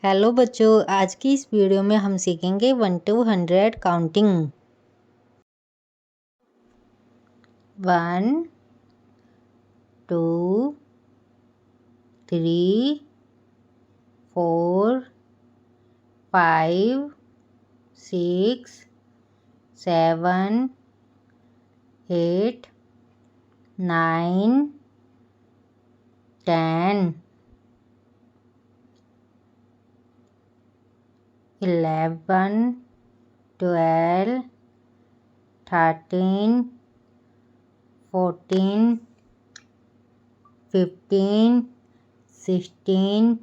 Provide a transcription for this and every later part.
Hello बच्चों, आज की इस वीडियो में हम सीखेंगे 1 to 100 काउंटिंग। 1 2 3 4 5 6 7 8 9 10 11 12 13 14 15 16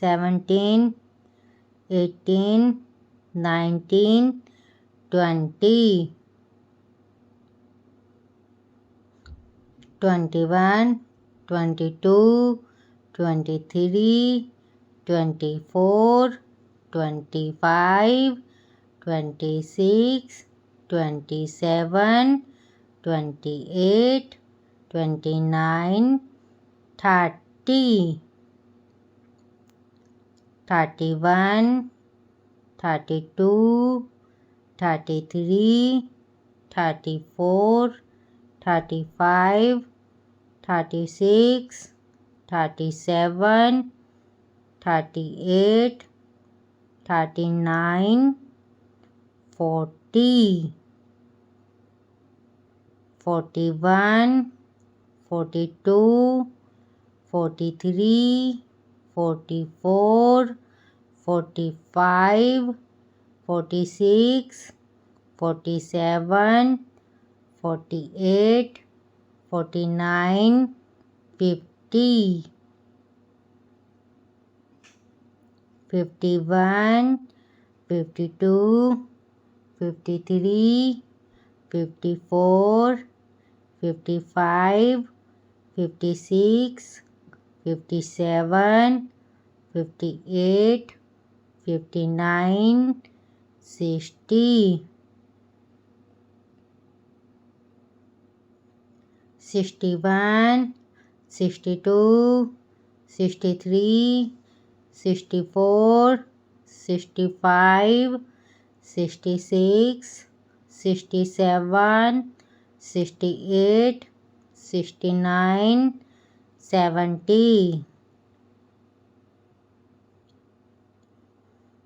17 18 19 20 21 22 23 24 25 26 27 28 29 30 31 32 33 34 35 36 37 38 39 40 41 42 43 44 45 46 47 48 49 50 51 52 53 54 55 56 57 58 59 60 61 62 63 64 65 66 67 68 69 70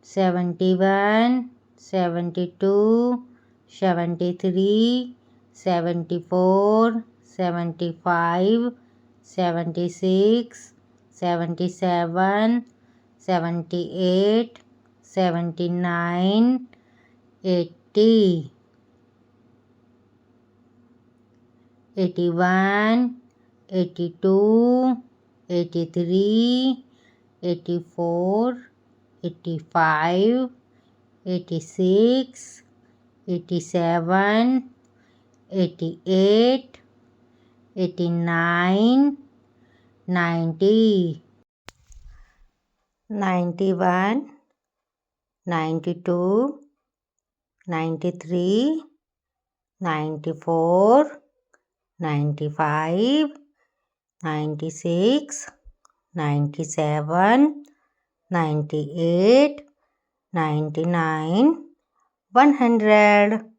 71 72 73 74 75 76 77 78 79 80 81 82 83 84 85 86 87 88 89 90 91 92 93 94 95 96 97 98 99 100